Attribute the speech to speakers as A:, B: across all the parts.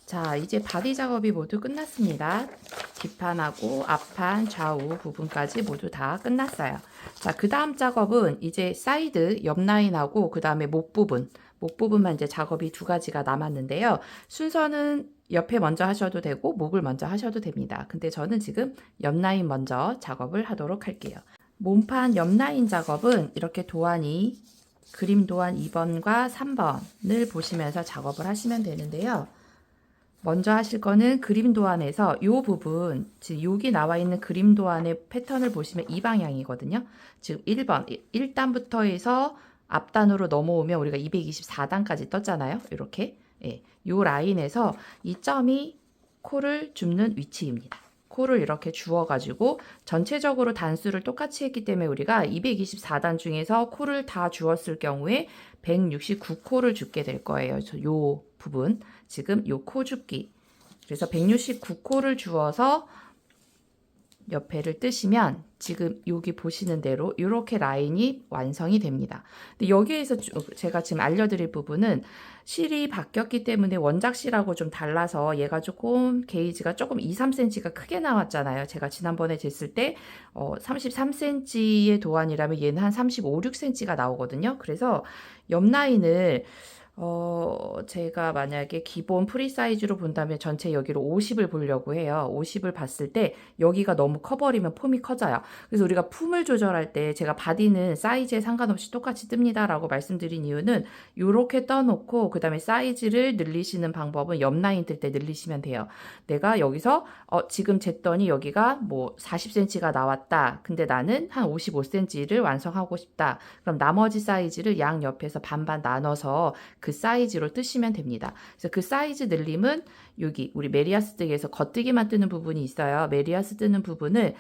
A: 자, 이제 바디 작업이 모두 끝났습니다. 뒷판하고 앞판, 좌우 부분까지 모두 다 끝났어요. 자, 그 다음 작업은 이제 사이드, 옆 라인하고 그 다음에 목 부분만 이제 작업이 두 가지가 남았는데요. 순서는 옆에 먼저 하셔도 되고 목을 먼저 하셔도 됩니다. 근데 저는 지금 옆 라인 먼저 작업을 하도록 할게요. 몸판 옆 라인 작업은 이렇게 도안이 그림 도안 2번과 3번을 보시면서 작업을 하시면 되는데요. 먼저 하실 거는 그림 도안에서 이 부분, 지금 여기 나와 있는 그림 도안의 패턴을 보시면 이 방향이거든요. 지금 1번, 1단부터 해서 앞단으로 넘어오면 우리가 224단까지 떴잖아요. 이렇게. 예, 요 라인에서 이 점이 코를 줍는 위치입니다. 코를 이렇게 주어가지고 전체적으로 단수를 똑같이 했기 때문에 우리가 224단 중에서 코를 다 주었을 경우에 169코를 줍게 될 거예요. 요 부분. 지금 요 코 줍기. 그래서 169코를 주어서 옆에를 뜨시면 지금 여기 보시는 대로 이렇게 라인이 완성이 됩니다. 근데 여기에서 제가 지금 알려드릴 부분은 실이 바뀌었기 때문에 원작 실하고 좀 달라서 얘가 조금 게이지가 조금 2, 3cm가 크게 나왔잖아요. 제가 지난번에 쟀을 때 33cm의 도안이라면 얘는 한 35, 6cm가 나오거든요. 그래서 옆 라인을 제가 만약에 기본 프리 사이즈로 본다면 전체 여기로 50을 보려고 해요. 50을 봤을 때 여기가 너무 커버리면 폼이 커져요. 그래서 우리가 품을 조절할 때 제가 바디는 사이즈에 상관없이 똑같이 뜹니다 라고 말씀드린 이유는 이렇게 떠놓고 그 다음에 사이즈를 늘리시는 방법은 옆 라인 뜰 때 늘리시면 돼요. 내가 여기서 지금 쟀더니 여기가 뭐 40cm가 나왔다. 근데 나는 한 55cm를 완성하고 싶다. 그럼 나머지 사이즈를 양 옆에서 반반 나눠서 그 사이즈로 뜨시면 됩니다. 그래서 그 사이즈 늘림은 여기 우리 메리아스 뜨기에서 겉뜨기만 뜨는 부분이 있어요. 메리아스 뜨는 부분을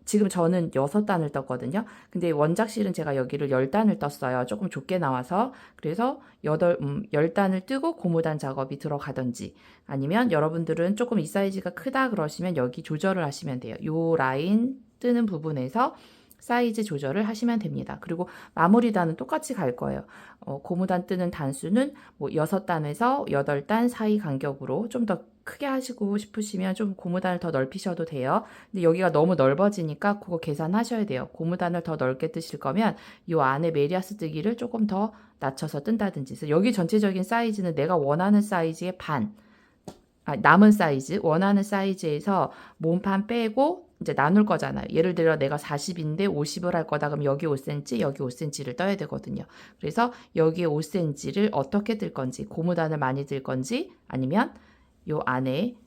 A: 지금 저는 6단을 떴거든요. 근데 원작실은 제가 여기를 10단을 떴어요. 조금 좁게 나와서. 그래서 10단을 뜨고 고무단 작업이 들어가든지 아니면 여러분들은 조금 이 사이즈가 크다 그러시면 여기 조절을 하시면 돼요. 요 라인 뜨는 부분에서 사이즈 조절을 하시면 됩니다. 그리고 마무리단은 똑같이 갈 거예요. 고무단 뜨는 단수는 뭐 6단에서 8단 사이 간격으로 좀 더 크게 하시고 싶으시면 좀 고무단을 더 넓히셔도 돼요. 근데 여기가 너무 넓어지니까 그거 계산하셔야 돼요. 고무단을 더 넓게 뜨실 거면 이 안에 메리아스 뜨기를 조금 더 낮춰서 뜬다든지. 그래서 여기 전체적인 사이즈는 내가 원하는 사이즈의 남은 사이즈, 원하는 사이즈에서 몸판 빼고 이제 나눌 거잖아요. 예를 들어 내가 40인데 50을 할 거다 그럼 여기 5cm, 여기 5cm를 떠야 되거든요. 그래서 여기에 5cm를 어떻게 뜰 건지, 고무단을 많이 뜰 건지 아니면 요 안에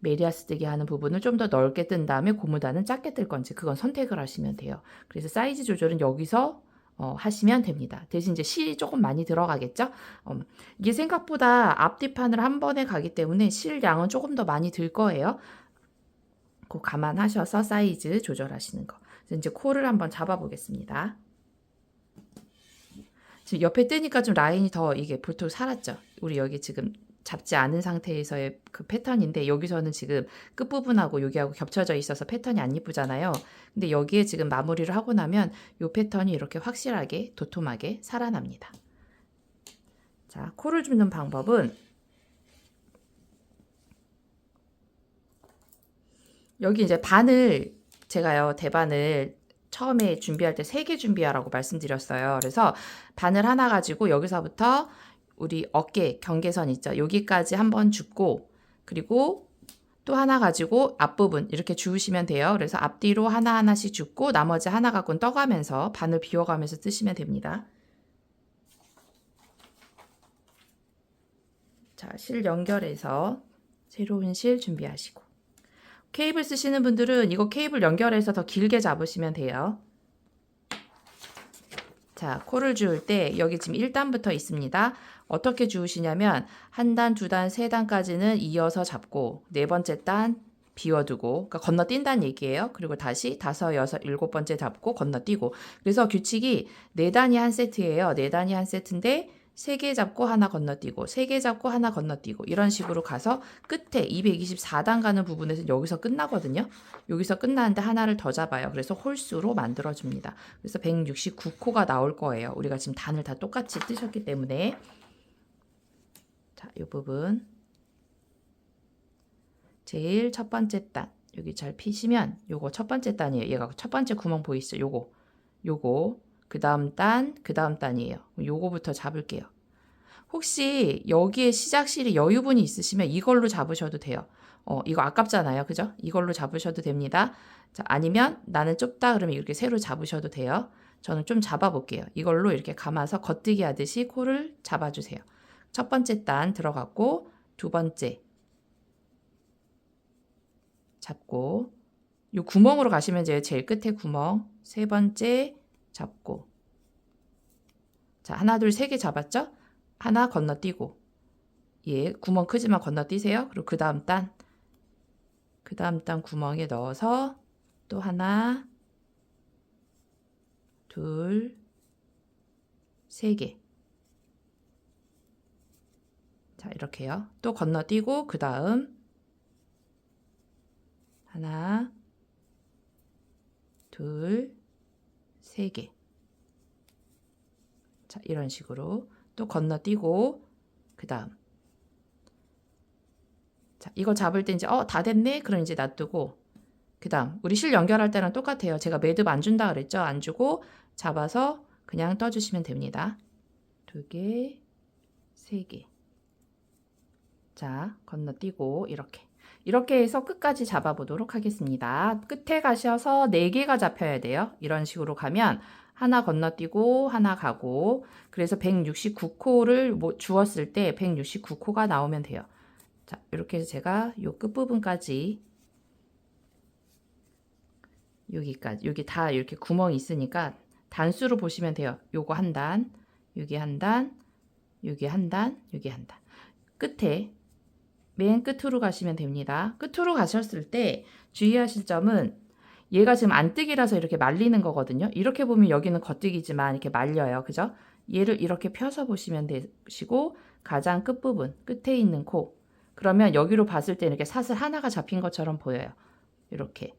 A: 메리아스 뜨기 하는 부분을 좀 더 넓게 뜬 다음에 고무단은 작게 뜰 건지 그건 선택을 하시면 돼요. 그래서 사이즈 조절은 여기서 하시면 됩니다. 대신 이제 실이 조금 많이 들어가겠죠? 이게 생각보다 앞뒤판을 한 번에 가기 때문에 실 양은 조금 더 많이 들 거예요. 그거 감안하셔서 사이즈 조절하시는 거. 그래서 이제 코를 한번 잡아보겠습니다. 지금 옆에 뜨니까 좀 라인이 더 이게 볼록 살았죠? 우리 여기 지금 잡지 않은 상태에서의 그 패턴인데 여기서는 지금 끝부분하고 여기하고 겹쳐져 있어서 패턴이 안 예쁘잖아요. 근데 여기에 지금 마무리를 하고 나면 이 패턴이 이렇게 확실하게 도톰하게 살아납니다. 자, 코를 줍는 방법은 여기 이제 바늘 제가요 대바늘 처음에 준비할 때 3개 준비하라고 말씀드렸어요. 그래서 바늘 하나 가지고 여기서부터 우리 어깨 경계선 있죠. 여기까지 한번 줍고 그리고 또 하나 가지고 앞부분 이렇게 주우시면 돼요. 그래서 앞뒤로 하나하나씩 줍고 나머지 하나 갖고는 떠가면서 바늘 비워가면서 뜨시면 됩니다. 자, 실 연결해서 새로운 실 준비하시고 케이블 쓰시는 분들은 이거 케이블 연결해서 더 길게 잡으시면 돼요. 자, 코를 주울 때 여기 지금 1단부터 있습니다. 어떻게 주우시냐면 한 단, 두 단, 세 단까지는 이어서 잡고 네 번째 단 비워두고 그러니까 건너뛴다는 얘기예요. 그리고 다시 다섯, 여섯, 일곱 번째 잡고 건너뛰고 그래서 규칙이 네 단이 한 세트예요. 네 단이 한 세트인데 3개 잡고 하나 건너뛰고 3개 잡고 하나 건너뛰고 이런 식으로 가서 끝에 224단 가는 부분에서 여기서 끝나거든요. 여기서 끝나는데 하나를 더 잡아요. 그래서 홀수로 만들어줍니다. 그래서 169코가 나올 거예요. 우리가 지금 단을 다 똑같이 뜨셨기 때문에 자, 이 부분 제일 첫 번째 단 여기 잘 피시면 요거 첫 번째 단이에요. 얘가 첫 번째 구멍 보이시죠? 요거 그 다음 단이에요. 요거부터 잡을게요. 혹시 여기에 시작실이 여유분이 있으시면 이걸로 잡으셔도 돼요. 이거 아깝잖아요. 그죠? 이걸로 잡으셔도 됩니다. 자, 아니면 나는 좁다 그러면 이렇게 새로 잡으셔도 돼요. 저는 좀 잡아볼게요. 이걸로 이렇게 감아서 겉뜨기 하듯이 코를 잡아주세요. 첫 번째 단 들어갔고 두 번째 잡고 요 구멍으로 가시면 이제 제일 끝에 구멍 세 번째 잡고 자 하나 둘 세 개 잡았죠? 하나 건너뛰고 예 구멍 크지만 건너뛰세요. 그리고 그 다음 단 구멍에 넣어서 또 하나 둘 세 개 자 이렇게요. 또 건너뛰고 그 다음 하나 둘 세 개 자 이런 식으로 또 건너뛰고 그 다음 자 이거 잡을 때 이제 다 됐네 그럼 이제 놔두고 그 다음 우리 실 연결할 때랑 똑같아요. 제가 매듭 안 준다 그랬죠. 안 주고 잡아서 그냥 떠주시면 됩니다. 두 개 세 개 자 건너뛰고 이렇게 해서 끝까지 잡아보도록 하겠습니다. 끝에 가셔서 4개가 잡혀야 돼요. 이런 식으로 가면 하나 건너뛰고 하나 가고 그래서 169코를 주었을 때 169코가 나오면 돼요. 자 이렇게 해서 제가 요 끝부분까지 여기까지 여기 다 이렇게 구멍이 있으니까 단수로 보시면 돼요. 요거 한 단, 여기 한 단, 여기 한 단, 여기 한 단. 끝에 맨 끝으로 가시면 됩니다. 끝으로 가셨을 때 주의하실 점은 얘가 지금 안뜨기라서 이렇게 말리는 거거든요. 이렇게 보면 여기는 겉뜨기지만 이렇게 말려요. 그죠? 얘를 이렇게 펴서 보시면 되시고 가장 끝부분, 끝에 있는 코 그러면 여기로 봤을 때 이렇게 사슬 하나가 잡힌 것처럼 보여요. 이렇게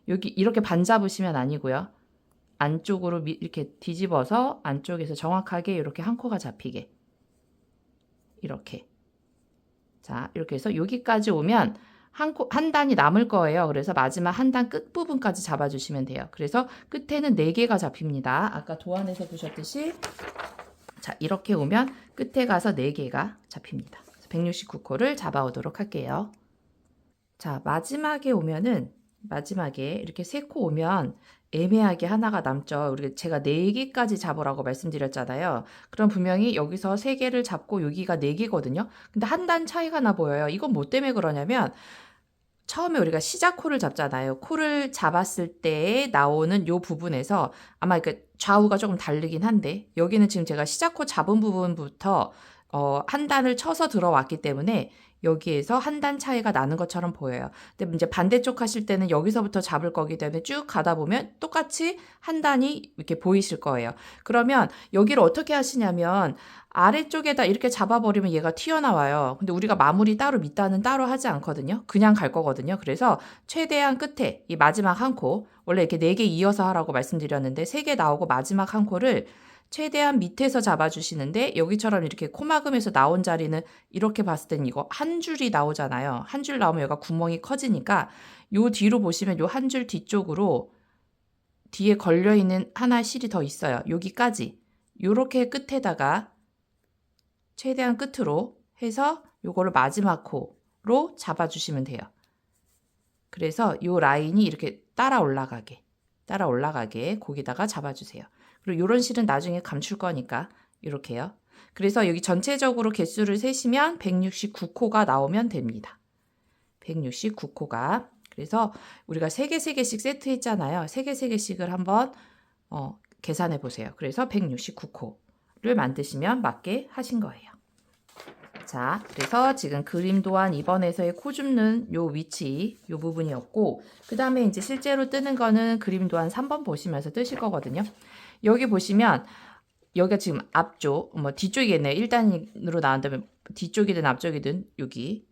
A: 여기 이렇게 반 잡으시면 아니고요. 안쪽으로 이렇게 뒤집어서 안쪽에서 정확하게 이렇게 한 코가 잡히게 이렇게 자 이렇게 해서 여기까지 오면 한 단이 남을 거예요. 그래서 마지막 한 단 끝부분까지 잡아주시면 돼요. 그래서 끝에는 4개가 잡힙니다. 아까 도안에서 보셨듯이 자 이렇게 오면 끝에 가서 4개가 잡힙니다. 169코를 잡아오도록 할게요. 자 마지막에 오면은 마지막에 이렇게 3코 오면 애매하게 하나가 남죠. 제가 4개까지 잡으라고 말씀드렸잖아요. 그럼 분명히 여기서 3개를 잡고 여기가 4개거든요. 근데 한 단 차이가 나 보여요. 이건 뭐 때문에 그러냐면 처음에 우리가 시작 코를 잡잖아요. 코를 잡았을 때 나오는 요 부분에서 아마 좌우가 조금 다르긴 한데 여기는 지금 제가 시작 코 잡은 부분부터 한 단을 쳐서 들어왔기 때문에 여기에서 한 단 차이가 나는 것처럼 보여요. 근데 이제 반대쪽 하실 때는 여기서부터 잡을 거기 때문에 쭉 가다 보면 똑같이 한 단이 이렇게 보이실 거예요. 그러면 여기를 어떻게 하시냐면 아래쪽에다 이렇게 잡아버리면 얘가 튀어나와요. 근데 우리가 마무리 따로 밑단은 따로 하지 않거든요. 그냥 갈 거거든요. 그래서 최대한 끝에 이 마지막 한 코, 원래 이렇게 4개 이어서 하라고 말씀드렸는데 3개 나오고 마지막 한 코를 최대한 밑에서 잡아주시는데 여기처럼 이렇게 코막음에서 나온 자리는 이렇게 봤을 땐 이거 한 줄이 나오잖아요. 한 줄 나오면 여기가 구멍이 커지니까 요 뒤로 보시면 요 한 줄 뒤쪽으로 뒤에 걸려있는 하나의 실이 더 있어요. 여기까지 요렇게 끝에다가 최대한 끝으로 해서 요거를 마지막 코로 잡아주시면 돼요. 그래서 요 라인이 이렇게 따라 올라가게 거기다가 잡아주세요. 그리고 요런 실은 나중에 감출 거니까 이렇게요. 그래서 여기 전체적으로 개수를 세시면 169코가 나오면 됩니다. 169코가. 그래서 우리가 3개씩 세트했잖아요. 3개씩을 한번 계산해 보세요. 그래서 169코를 만드시면 맞게 하신 거예요. 자, 그래서 지금 그림 도안 2번에서의 코 줍는 요 위치, 요 부분이었고, 그 다음에 이제 실제로 뜨는 거는 그림 도안 3번 보시면서 뜨실 거거든요. 여기 보시면, 여기가 지금 앞쪽, 뒤쪽이겠네요. 1단으로 나온다면 뒤쪽이든 앞쪽이든 여기.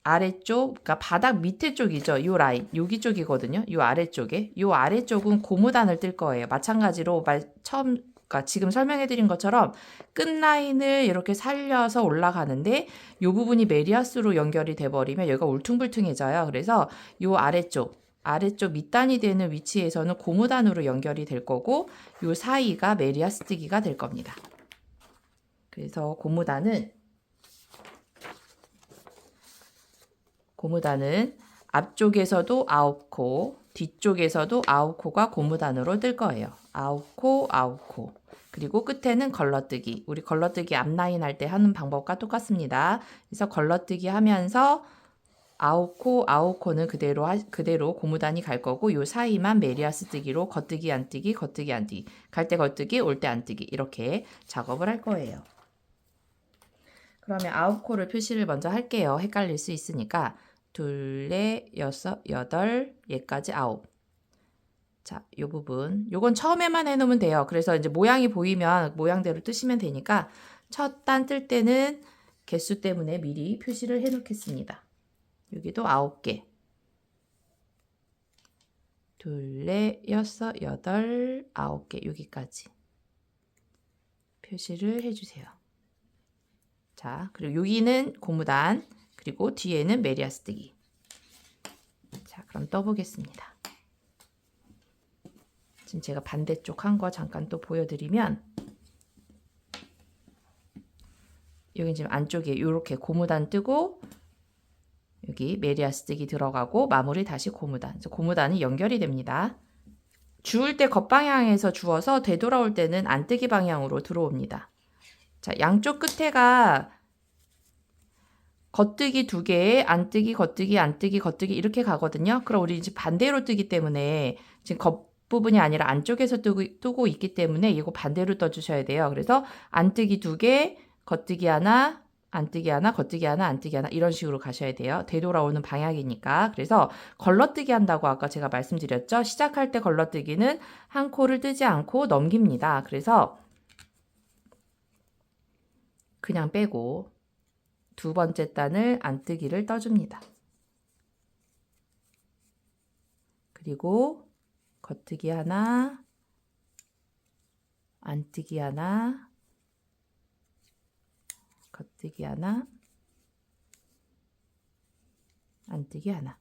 A: 아래쪽, 그러니까 바닥 밑에 쪽이죠. 요 라인, 여기 쪽이거든요. 요 아래쪽에. 요 아래쪽은 고무단을 뜰 거예요. 마찬가지로 처음 그러니까 지금 설명해 드린 것처럼 끝라인을 이렇게 살려서 올라가는데 이 부분이 메리아스로 연결이 돼 버리면 여기가 울퉁불퉁해져요. 그래서 이 아래쪽 밑단이 되는 위치에서는 고무단으로 연결이 될 거고 이 사이가 메리아스뜨기가 될 겁니다. 그래서 고무단은 앞쪽에서도 9코, 뒤쪽에서도 9코가 고무단으로 뜰 거예요. 9코, 9코. 그리고 끝에는 걸러뜨기. 우리 걸러뜨기 앞라인 할 때 하는 방법과 똑같습니다. 그래서 걸러뜨기 하면서 9코, 9코는 그대로 고무단이 갈 거고 요 사이만 메리아스 뜨기로 겉뜨기, 안뜨기, 겉뜨기, 안뜨기. 갈 때 겉뜨기, 올 때 안뜨기. 이렇게 작업을 할 거예요. 그러면 9코를 표시를 먼저 할게요. 헷갈릴 수 있으니까. 둘, 넷, 여섯, 여덟, 얘까지 9. 자, 요 부분. 요건 처음에만 해놓으면 돼요. 그래서 이제 모양이 보이면 모양대로 뜨시면 되니까 첫 단 뜰 때는 개수 때문에 미리 표시를 해 놓겠습니다. 여기도 9개. 둘, 넷, 여섯, 여덟, 9개. 여기까지 표시를 해주세요. 자, 그리고 여기는 고무단, 그리고 뒤에는 메리아스뜨기. 자, 그럼 떠보겠습니다. 지금 제가 반대쪽 한 거 잠깐 또 보여드리면 여기 지금 안쪽에 이렇게 고무단 뜨고 여기 메리아스뜨기 들어가고 마무리 다시 고무단. 그래서 고무단이 연결이 됩니다. 주울 때 겉방향에서 주워서 되돌아올 때는 안뜨기 방향으로 들어옵니다. 자, 양쪽 끝에가 겉뜨기 2개에 안뜨기, 겉뜨기, 안뜨기, 겉뜨기 이렇게 가거든요. 그럼 우리 이제 반대로 뜨기 때문에 지금 겉부분이 아니라 안쪽에서 뜨고 있기 때문에 이거 반대로 떠주셔야 돼요. 그래서 안뜨기 2개, 겉뜨기 하나, 안뜨기 하나, 겉뜨기 하나, 안뜨기 하나 이런 식으로 가셔야 돼요. 되돌아오는 방향이니까. 그래서 걸러뜨기 한다고 아까 제가 말씀드렸죠. 시작할 때 걸러뜨기는 한 코를 뜨지 않고 넘깁니다. 그래서 그냥 빼고 두 번째 단을 안뜨기를 떠줍니다. 그리고 겉뜨기 하나, 안뜨기 하나, 겉뜨기 하나, 안뜨기 하나.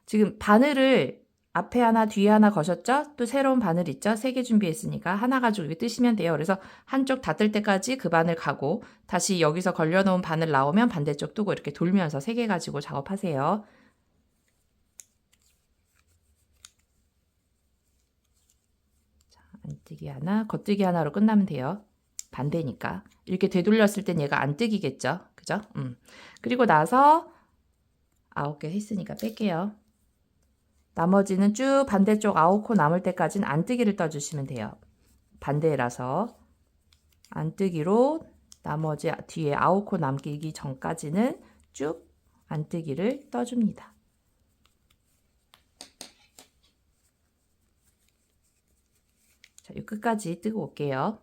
A: 지금 바늘을 앞에 하나, 뒤에 하나 거셨죠? 또 새로운 바늘 있죠? 3개 준비했으니까 하나 가지고 여기 뜨시면 돼요. 그래서 한쪽 다 뜰 때까지 그 바늘 가고 다시 여기서 걸려놓은 바늘 나오면 반대쪽 뜨고 이렇게 돌면서 3개 가지고 작업하세요. 자, 안뜨기 하나, 겉뜨기 하나로 끝나면 돼요. 반대니까. 이렇게 되돌렸을 땐 얘가 안뜨기겠죠? 그죠? 그리고 나서 9개 했으니까 뺄게요. 나머지는 쭉 반대쪽 9코 남을 때까지는 안뜨기를 떠주시면 돼요. 반대라서 안뜨기로 나머지 뒤에 9코 남기기 전까지는 쭉 안뜨기를 떠줍니다. 자, 이 끝까지 뜨고 올게요.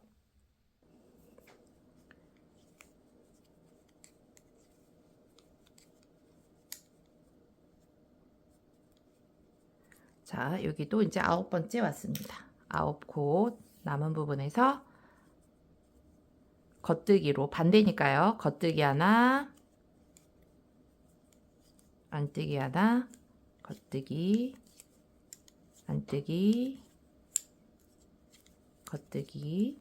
A: 자, 여기도 이제 9번째 왔습니다. 9코 남은 부분에서 겉뜨기로 반대니까요. 겉뜨기 하나, 안뜨기 하나, 겉뜨기, 안뜨기, 겉뜨기,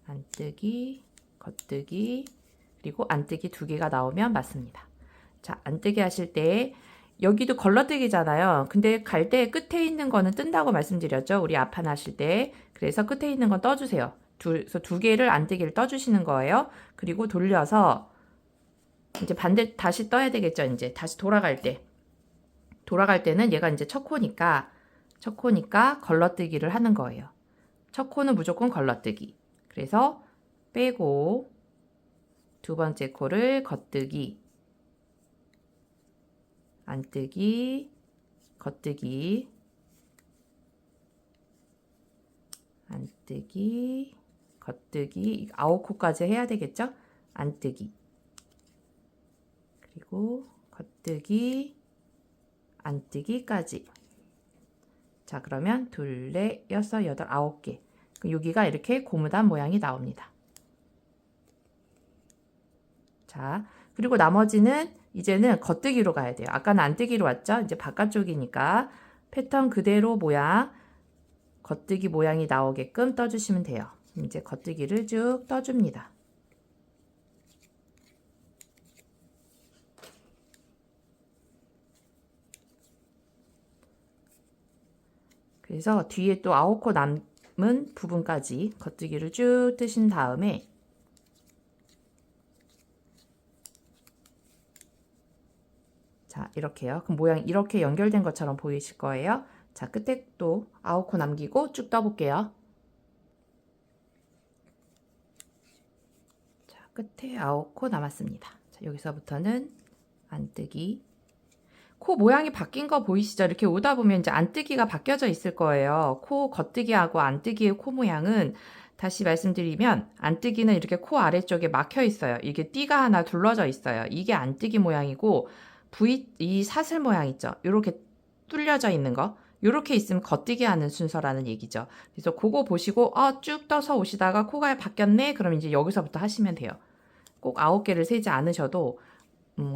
A: 안뜨기, 겉뜨기, 그리고 안뜨기 2개가 나오면 맞습니다. 자, 안뜨기 하실 때 여기도 걸러뜨기잖아요. 근데 갈 때 끝에 있는 거는 뜬다고 말씀드렸죠. 우리 앞판 하실 때. 그래서 끝에 있는 건 떠주세요. 그래서 2개를 안뜨기를 떠주시는 거예요. 그리고 돌려서 이제 반대 다시 떠야 되겠죠. 이제 다시 돌아갈 때는 얘가 이제 첫 코니까 걸러뜨기를 하는 거예요. 첫 코는 무조건 걸러뜨기. 그래서 빼고 두 번째 코를 겉뜨기, 안뜨기, 겉뜨기, 안뜨기, 겉뜨기 9코까지 해야 되겠죠? 안뜨기, 그리고 겉뜨기, 안뜨기까지. 자, 그러면 둘, 넷, 여섯, 여덟, 9개. 여기가 이렇게 고무단 모양이 나옵니다. 자, 그리고 나머지는 이제는 겉뜨기로 가야 돼요. 아까는 안뜨기로 왔죠? 이제 바깥쪽이니까 패턴 그대로 모양, 겉뜨기 모양이 나오게끔 떠주시면 돼요. 이제 겉뜨기를 쭉 떠줍니다. 그래서 뒤에 또 9코 남은 부분까지 겉뜨기를 쭉 뜨신 다음에 자, 이렇게요. 그럼 모양 이렇게 연결된 것처럼 보이실 거예요. 자, 끝에 또 9코 남기고 쭉 떠볼게요. 자, 끝에 9코 남았습니다. 자, 여기서부터는 안뜨기. 코 모양이 바뀐 거 보이시죠? 이렇게 오다 보면 이제 안뜨기가 바뀌어져 있을 거예요. 코 겉뜨기하고 안뜨기의 코 모양은 다시 말씀드리면 안뜨기는 이렇게 코 아래쪽에 막혀 있어요. 이게 띠가 하나 둘러져 있어요. 이게 안뜨기 모양이고 이 사슬 모양 있죠? 이렇게 뚫려져 있는 거. 이렇게 있으면 겉뜨기 하는 순서라는 얘기죠. 그래서 그거 보시고 쭉 떠서 오시다가 코가 바뀌었네? 그럼 이제 여기서부터 하시면 돼요. 꼭 9개를 세지 않으셔도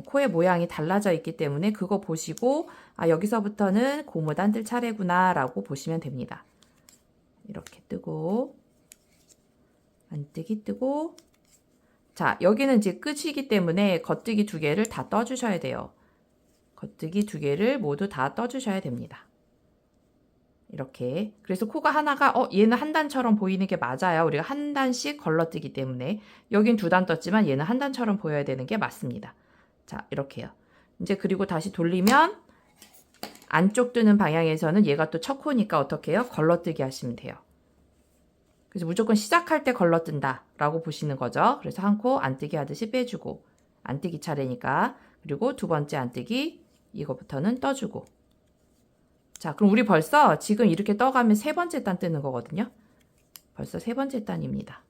A: 코의 모양이 달라져 있기 때문에 그거 보시고 여기서부터는 고무단 뜰 차례구나 라고 보시면 됩니다. 이렇게 뜨고 안뜨기 뜨고 자, 여기는 이제 끝이기 때문에 겉뜨기 2개를 다 떠주셔야 돼요. 겉뜨기 2개를 모두 다 떠주셔야 됩니다. 이렇게. 그래서 코가 하나가 얘는 한 단처럼 보이는 게 맞아요. 우리가 한 단씩 걸러뜨기 때문에 여긴 2단 떴지만 얘는 한 단처럼 보여야 되는 게 맞습니다. 자, 이렇게요. 이제 그리고 다시 돌리면 안쪽 뜨는 방향에서는 얘가 또 첫 코니까 어떻게 해요? 걸러뜨기 하시면 돼요. 그래서 무조건 시작할 때 걸러뜬다 라고 보시는 거죠. 그래서 한 코 안뜨기 하듯이 빼주고 안뜨기 차례니까 그리고 두 번째 안뜨기 이거부터는 떠주고 자, 그럼 우리 벌써 지금 이렇게 떠가면 세 번째 단 뜨는 거거든요. 벌써 세 번째 단입니다.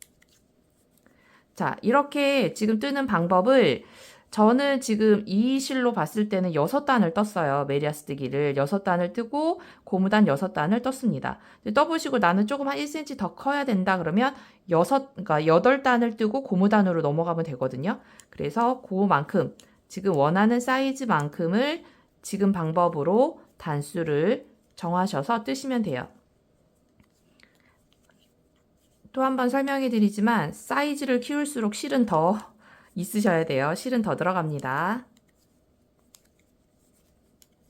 A: 자, 이렇게 지금 뜨는 방법을 저는 지금 이 실로 봤을 때는 6단을 떴어요. 메리아스 뜨기를 6단을 뜨고 고무단 6단을 떴습니다. 떠보시고 나는 조금 한 1cm 더 커야 된다 그러면 그러니까 8단을 뜨고 고무단으로 넘어가면 되거든요. 그래서 그만큼 지금 원하는 사이즈만큼을 지금 방법으로 단수를 정하셔서 뜨시면 돼요. 또 한 번 설명해 드리지만 사이즈를 키울수록 실은 더 있으셔야 돼요. 실은 더 들어갑니다.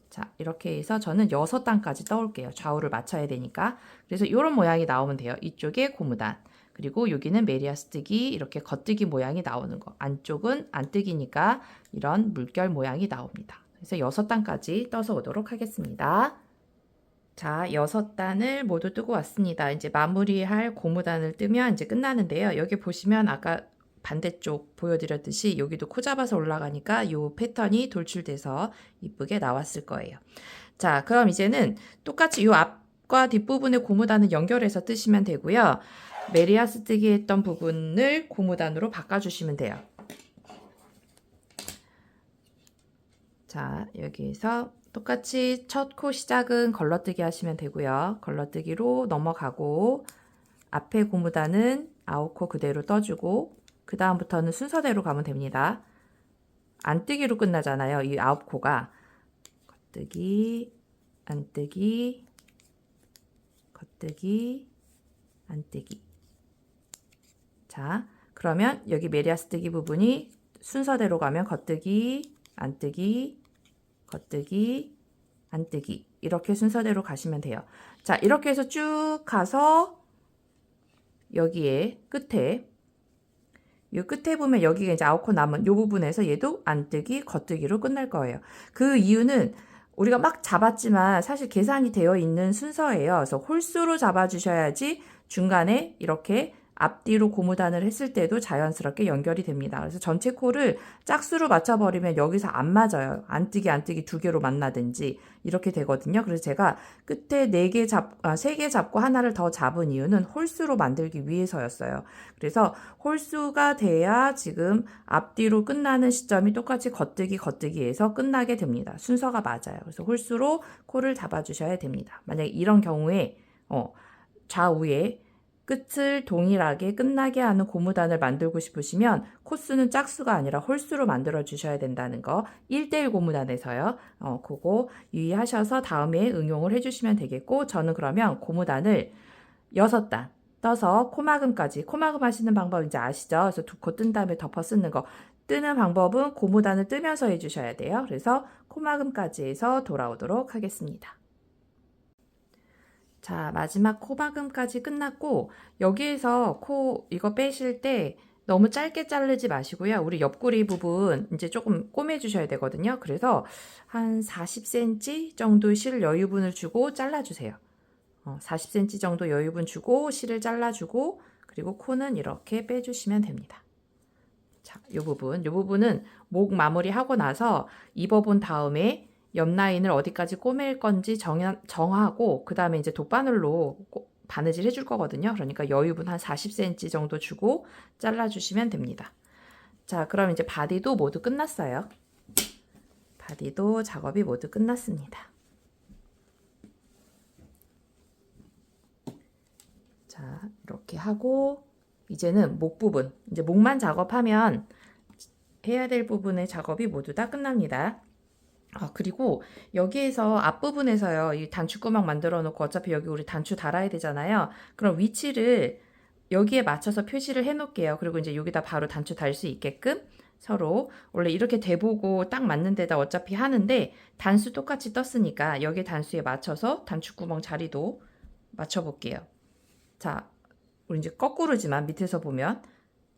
A: 자, 이렇게 해서 저는 6단까지 떠올게요. 좌우를 맞춰야 되니까. 그래서 이런 모양이 나오면 돼요. 이쪽에 고무단. 그리고 여기는 메리아스 뜨기 이렇게 겉뜨기 모양이 나오는 거. 안쪽은 안뜨기니까 이런 물결 모양이 나옵니다. 그래서 6단까지 떠서 오도록 하겠습니다. 자, 6단을 모두 뜨고 왔습니다. 이제 마무리할 고무단을 뜨면 이제 끝나는데요. 여기 보시면 아까 반대쪽 보여드렸듯이 여기도 코 잡아서 올라가니까 이 패턴이 돌출돼서 이쁘게 나왔을 거예요. 자, 그럼 이제는 똑같이 이 앞과 뒷부분의 고무단을 연결해서 뜨시면 되고요. 메리아스 뜨기 했던 부분을 고무단으로 바꿔주시면 돼요. 자, 여기에서 똑같이 첫 코 시작은 걸러뜨기 하시면 되고요. 걸러뜨기로 넘어가고 앞에 고무단은 9코 그대로 떠주고 그 다음부터는 순서대로 가면 됩니다. 안뜨기로 끝나잖아요. 이 9코가 겉뜨기, 안뜨기, 겉뜨기, 안뜨기. 자, 그러면 여기 메리아스 뜨기 부분이 순서대로 가면 겉뜨기, 안뜨기, 겉뜨기, 안뜨기 이렇게 순서대로 가시면 돼요. 자, 이렇게 해서 쭉 가서 여기에 이 끝에 보면 여기가 이제 9코 남은 이 부분에서 얘도 안뜨기, 겉뜨기로 끝날 거예요. 그 이유는 우리가 막 잡았지만 사실 계산이 되어 있는 순서예요. 그래서 홀수로 잡아주셔야지 중간에 이렇게 앞뒤로 고무단을 했을 때도 자연스럽게 연결이 됩니다. 그래서 전체 코를 짝수로 맞춰버리면 여기서 안 맞아요. 안뜨기 2개로 만나든지 이렇게 되거든요. 그래서 제가 끝에 3개 잡고 하나를 더 잡은 이유는 홀수로 만들기 위해서였어요. 그래서 홀수가 돼야 지금 앞뒤로 끝나는 시점이 똑같이 겉뜨기에서 끝나게 됩니다. 순서가 맞아요. 그래서 홀수로 코를 잡아주셔야 됩니다. 만약에 이런 경우에 좌우에 끝을 동일하게 끝나게 하는 고무단을 만들고 싶으시면 코수는 짝수가 아니라 홀수로 만들어 주셔야 된다는 거 1대1 고무단에서요. 그거 유의하셔서 다음에 응용을 해주시면 되겠고 저는 그러면 고무단을 6단 떠서 코막음까지 코막음 하시는 방법 이제 아시죠? 그래서 2코 뜬 다음에 덮어 쓰는 거 뜨는 방법은 고무단을 뜨면서 해주셔야 돼요. 그래서 코막음까지 해서 돌아오도록 하겠습니다. 자, 마지막 코막음까지 끝났고 여기에서 코 이거 빼실 때 너무 짧게 자르지 마시고요. 우리 옆구리 부분 이제 조금 꼬매 주셔야 되거든요. 그래서 한 40cm 정도 실 여유분을 주고 잘라주세요. 40cm 정도 여유분 주고 실을 잘라주고 그리고 코는 이렇게 빼주시면 됩니다. 자, 요 부분은 목 마무리하고 나서 입어본 다음에 옆 라인을 어디까지 꼬맬 건지 정하고 그 다음에 이제 돗바늘로 바느질 해줄 거거든요. 그러니까 여유분 한 40cm 정도 주고 잘라주시면 됩니다. 자, 그럼 이제 바디도 모두 끝났어요. 바디도 작업이 모두 끝났습니다. 자, 이렇게 하고 이제는 목 부분, 이제 목만 작업하면 해야 될 부분의 작업이 모두 다 끝납니다. 그리고 여기에서 앞부분에서요, 이 단추구멍 만들어 놓고 어차피 여기 우리 단추 달아야 되잖아요. 그럼 위치를 여기에 맞춰서 표시를 해 놓을게요. 그리고 이제 여기다 바로 단추 달 수 있게끔 서로 원래 이렇게 대보고 딱 맞는 데다 어차피 하는데 단수 똑같이 떴으니까 여기 단수에 맞춰서 단추구멍 자리도 맞춰 볼게요. 자, 우리 이제 거꾸로지만 밑에서 보면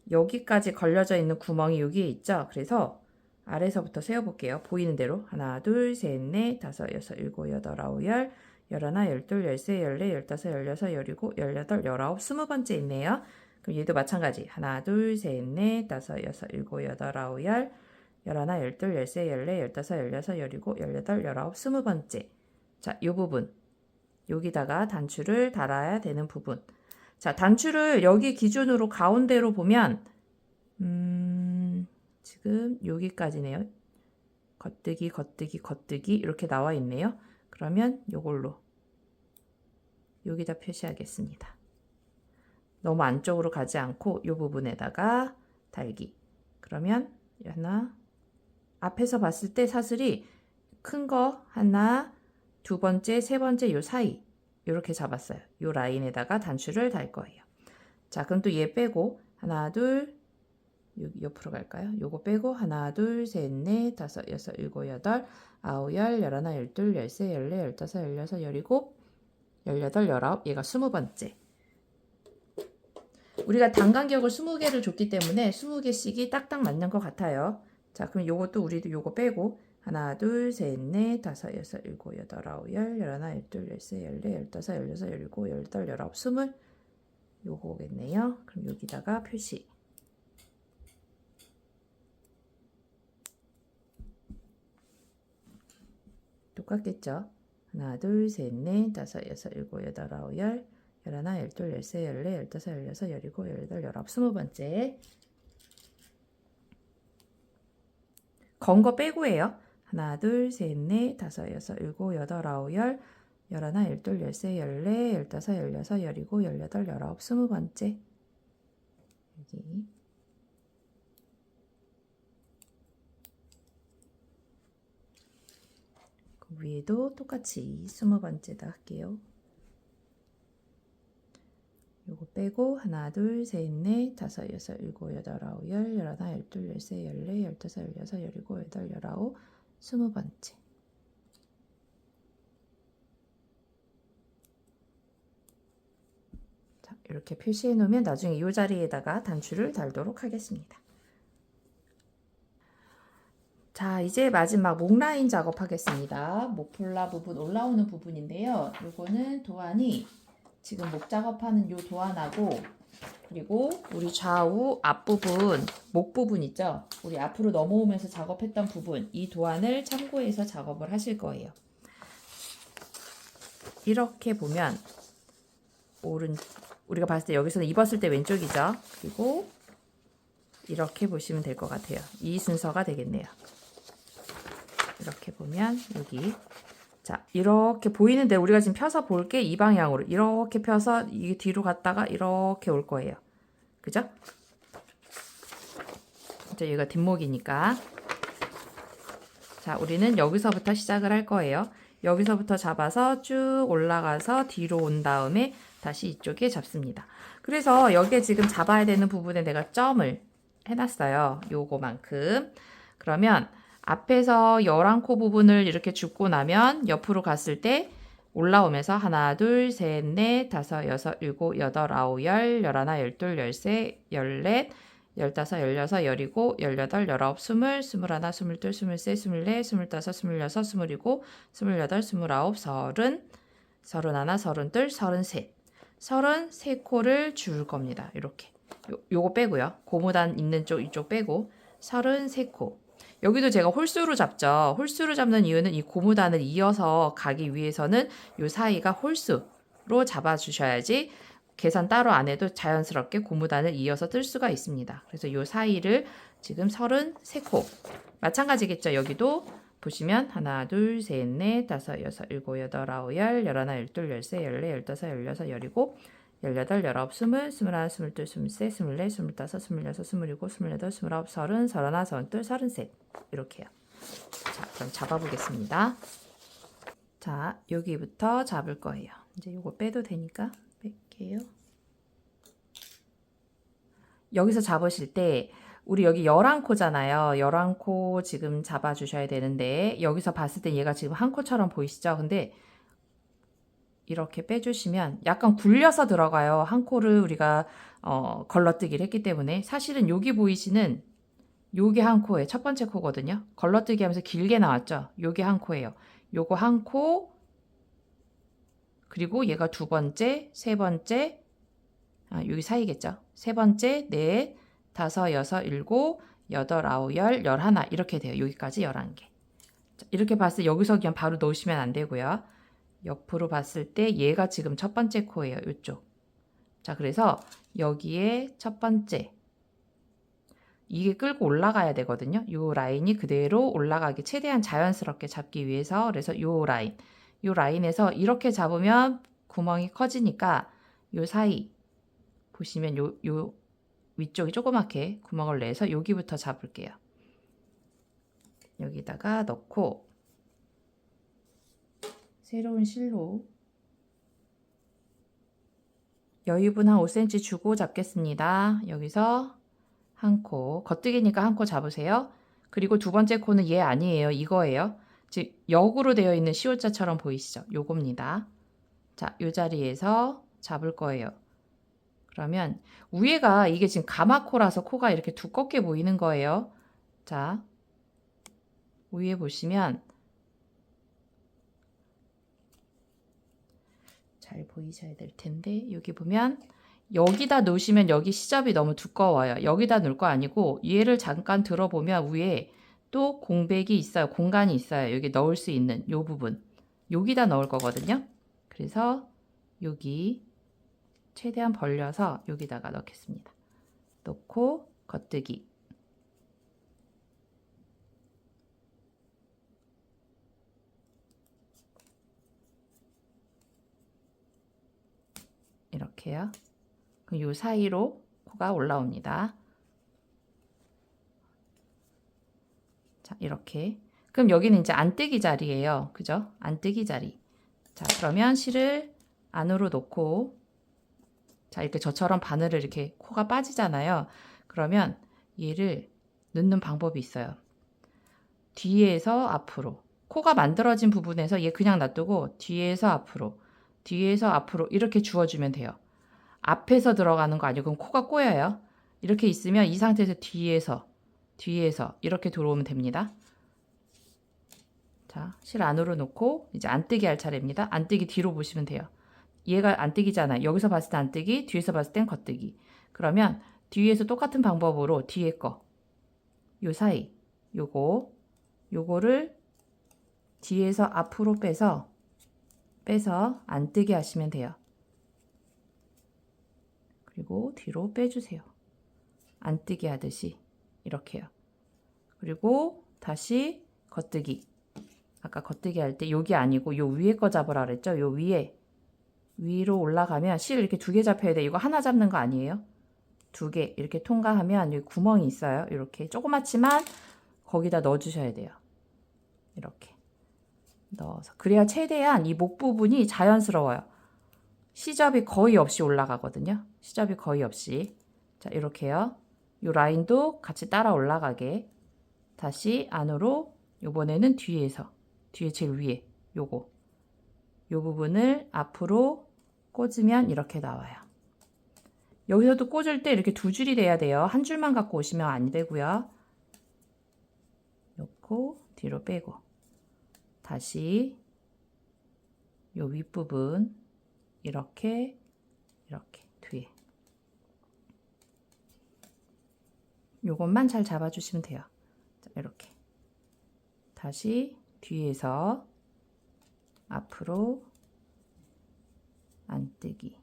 A: 여기까지 걸려져 있는 구멍이 여기에 있죠. 그래서 아래서부터 세어볼게요. 보이는 대로 하나, 둘, 셋, 넷, 다섯, 여섯, 일곱, 여덟, 아홉, 열, 열하나, 열둘, 열세, 열네, 열다섯, 열여섯, 열일곱, 열여덟, 열아홉, 20번째 있네요. 그럼 얘도 마찬가지 하나, 둘, 셋, 넷, 다섯, 여섯, 일곱, 여덟, 아홉, 열, 열하나, 열둘, 열세, 열네, 열다섯, 열여섯, 열일곱, 열여덟, 열아홉, 20번째. 자, 요 부분 여기다가 단추를 달아야 되는 부분. 자, 단추를 여기 기준으로 가운데로 보면 지금 여기까지네요. 겉뜨기, 겉뜨기, 겉뜨기 이렇게 나와 있네요. 그러면 요걸로 여기다 표시하겠습니다. 너무 안쪽으로 가지 않고 요 부분에다가 달기. 그러면 하나, 앞에서 봤을 때 사슬이 큰 거 하나, 두 번째, 세 번째 요 사이 이렇게 잡았어요. 요 라인에다가 단추를 달 거예요. 자, 그럼 또 얘 빼고 하나, 둘, 옆으로 갈까요? 요거 빼고 하나, 둘, 셋, 넷, 다섯, 여섯, 일곱, 여덟, 아홉, 열, 열하나, 열둘, 열세, 열네, 열다섯, 열여섯, 열일곱, 열여덟, 열아홉. 얘가 20번째. 우리가 단간격을 20개를 줬기 때문에 20개씩이 딱딱 맞는 것 같아요. 자, 그럼 요것도 우리도 요거 빼고 하나, 둘, 셋, 넷, 다섯, 여섯, 일곱, 여덟, 아홉, 열, 열하나, 열둘, 열세, 열네, 열다섯, 열여섯, 열일곱, 열여덟, 열아홉, 20. 요거겠네요. 그럼 여기다가 표시. 똑같겠죠? 하나, 둘, 셋, 넷, 다섯, 여섯, 일곱, 여덟, 아홉, 열, 열하나, 열둘, 열세, 열네, 열다섯, 열여섯, 열일곱, 열여덟, 열아홉, 20번째. 건 거 빼고 해요. 하나, 둘, 셋, 넷, 다섯, 여섯, 일곱, 여덟, 아홉, 열, 열하나, 열둘, 열세, 열네, 열다섯, 열여섯, 열일곱, 열여덟, 열아홉, 20번째. 여기. 그 위에도 똑같이 20번째다 할게요. 요거 빼고 하나, 둘, 셋, 넷, 다섯, 여섯, 일곱, 여덟, 아홉, 열, 열하나, 열둘, 열세, 열네, 열다섯, 열여섯, 열일곱, 여덟, 열아홉, 20번째. 자, 이렇게 표시해 놓으면 나중에 이 자리에다가 단추를 달도록 하겠습니다. 자, 이제 마지막 목 라인 작업하겠습니다. 목폴라 부분 올라오는 부분인데요. 요거는 도안이 지금 목 작업하는 요 도안하고 그리고 우리 좌우 앞부분 목 부분 있죠? 우리 앞으로 넘어오면서 작업했던 부분 이 도안을 참고해서 작업을 하실 거예요. 이렇게 보면 우리가 봤을 때 여기서는 입었을 때 왼쪽이죠? 그리고 이렇게 보시면 될 것 같아요. 이 순서가 되겠네요. 이렇게 보면 여기 자, 이렇게 보이는데 우리가 지금 펴서 볼게 이 방향으로 이렇게 펴서 이게 뒤로 갔다가 이렇게 올 거예요. 그죠? 이제 얘가 뒷목이니까. 자, 우리는 여기서부터 시작을 할 거예요. 여기서부터 잡아서 쭉 올라가서 뒤로 온 다음에 다시 이쪽에 잡습니다. 그래서 여기에 지금 잡아야 되는 부분에 내가 점을 해놨어요. 요거만큼. 그러면 앞에서 11코 부분을 이렇게 줍고 나면 옆으로 갔을 때 올라오면서 하나, 둘, 셋, 넷, 다섯, 여섯, 일곱, 여덟, 아홉, 열, 열하나, 열둘, 열세, 열넷, 열다섯, 열여섯, 열일곱, 열여덟, 열아홉, 스물, 스물하나, 스물둘, 스물셋, 스물넷, 스물다섯, 스물여섯, 스물일곱, 스물여덟, 스물아홉, 서른, 서른하나, 서른둘, 서른셋. 33코를 줄 겁니다. 이렇게. 요거 빼고요. 고무단 있는 쪽 이쪽 빼고 33코. 여기도 제가 홀수로 잡죠. 홀수로 잡는 이유는 이 고무단을 이어서 가기 위해서는 요 사이가 홀수로 잡아주셔야지 계산 따로 안 해도 자연스럽게 고무단을 이어서 뜰 수가 있습니다. 그래서 요 사이를 지금 33코. 마찬가지겠죠. 여기도 보시면 하나, 둘, 셋, 넷, 다섯, 여섯, 일곱, 여덟, 아홉, 열, 열하나, 열둘, 열세, 열네, 열다섯, 열여섯, 열일곱, 열여덟, 열아홉, 스물, 스물하나, 스물둘, 스물셋, 스물넷, 스물다섯, 스물여섯, 스물일곱, 스물여덟, 스물아홉, 서른, 서른하나, 서른둘, 서른셋. 이렇게요. 자, 그럼 잡아보겠습니다. 자, 여기부터 잡을 거예요. 이제 요거 빼도 되니까 뺄게요. 여기서 잡으실 때 우리 여기 11코잖아요. 11코 지금 잡아주셔야 되는데 여기서 봤을 때 얘가 지금 한 코처럼 보이시죠? 근데 이렇게 빼주시면 약간 굴려서 들어가요. 한 코를 우리가 걸러뜨기를 했기 때문에 사실은 여기 보이시는 요게 한 코예요. 첫 번째 코거든요. 걸러뜨기 하면서 길게 나왔죠? 요게 한 코예요. 요거 한 코, 그리고 얘가 두 번째, 세 번째, 여기 사이겠죠? 세 번째, 넷, 다섯, 여섯, 일곱, 여덟, 아홉, 열, 열하나 이렇게 돼요. 여기까지 11개. 이렇게 봤을 때 여기서 그냥 바로 넣으시면 안 되고요. 옆으로 봤을 때 얘가 지금 첫 번째 코예요. 이쪽. 자, 그래서 여기에 첫 번째 이게 끌고 올라가야 되거든요. 요 라인이 그대로 올라가기 최대한 자연스럽게 잡기 위해서 그래서 요 라인에서 이렇게 잡으면 구멍이 커지니까 요 사이 보시면 요 위쪽이 조그맣게 구멍을 내서 여기부터 잡을게요. 여기다가 넣고 새로운 실로 여유분 한 5cm 주고 잡겠습니다. 여기서 한 코, 겉뜨기니까 한 코 잡으세요. 그리고 두 번째 코는 얘 아니에요. 이거예요. 즉 역으로 되어 있는 시옷자처럼 보이시죠? 요겁니다. 자, 요 자리에서 잡을 거예요. 그러면 위에가 이게 지금 가마코라서 코가 이렇게 두껍게 보이는 거예요. 자, 위에 보시면 잘 보이셔야 될 텐데 여기 보면 여기다 놓으시면 여기 시접이 너무 두꺼워요. 여기다 놓을 거 아니고 얘를 잠깐 들어보면 위에 또 공백이 있어요. 공간이 있어요. 여기 넣을 수 있는 요 부분. 여기다 넣을 거거든요. 그래서 여기 최대한 벌려서 여기다가 넣겠습니다. 넣고 겉뜨기. 이렇게요. 그럼 요 사이로 코가 올라옵니다. 자, 이렇게. 그럼 여기는 이제 안뜨기 자리예요. 그죠? 안뜨기 자리. 자, 그러면 실을 안으로 놓고 자, 이렇게 저처럼 바늘을 이렇게 코가 빠지잖아요. 그러면 얘를 넣는 방법이 있어요. 뒤에서 앞으로. 코가 만들어진 부분에서 얘 그냥 놔두고 뒤에서 앞으로, 뒤에서 앞으로 이렇게 주워주면 돼요. 앞에서 들어가는 거 아니고 그럼 코가 꼬여요. 이렇게 있으면 이 상태에서 뒤에서 이렇게 들어오면 됩니다. 자, 실 안으로 놓고 이제 안뜨기 할 차례입니다. 안뜨기 뒤로 보시면 돼요. 얘가 안뜨기잖아요. 여기서 봤을 때 안뜨기, 뒤에서 봤을 땐 겉뜨기. 그러면 뒤에서 똑같은 방법으로 뒤에 거, 요 사이, 요거를 뒤에서 앞으로 빼서 안뜨기 하시면 돼요. 그리고 뒤로 빼주세요. 안뜨기 하듯이 이렇게요. 그리고 다시 겉뜨기. 아까 겉뜨기 할 때 여기 아니고 요 위에 거 잡으라 그랬죠? 요 위에 위로 올라가면 실 이렇게 2개 잡혀야 돼. 이거 하나 잡는 거 아니에요? 2개 이렇게 통과하면 여기 구멍이 있어요. 이렇게 조그맣지만 거기다 넣어 주셔야 돼요. 이렇게 넣어서 그래야 최대한 이 목 부분이 자연스러워요. 시접이 거의 없이 올라가거든요. 시접이 거의 없이. 자, 이렇게요. 요 라인도 같이 따라 올라가게 다시 안으로 요번에는 뒤에서 뒤에 제일 위에 요거 요 부분을 앞으로 꽂으면 이렇게 나와요. 여기서도 꽂을 때 이렇게 2줄이 돼야 돼요. 한 줄만 갖고 오시면 안 되고요. 놓고 뒤로 빼고 다시 요 윗부분 이렇게 뒤에 요것만 잘 잡아주시면 돼요. 자, 이렇게 다시 뒤에서 앞으로 안뜨기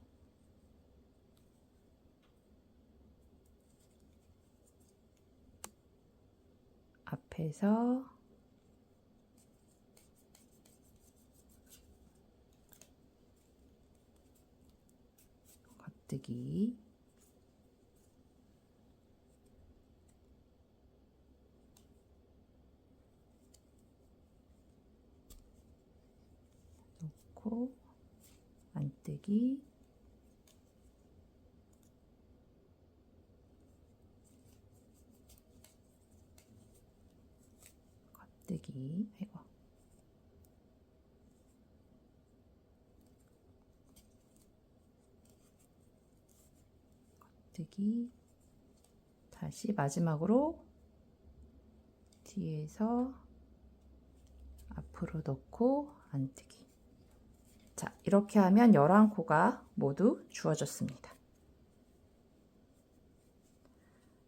A: 앞에서 겉뜨기 놓고 안뜨기 겉뜨기 아이고 겉뜨기 다시 마지막으로 뒤에서 앞으로 넣고 안뜨기. 자, 이렇게 하면 11코가 모두 주어졌습니다.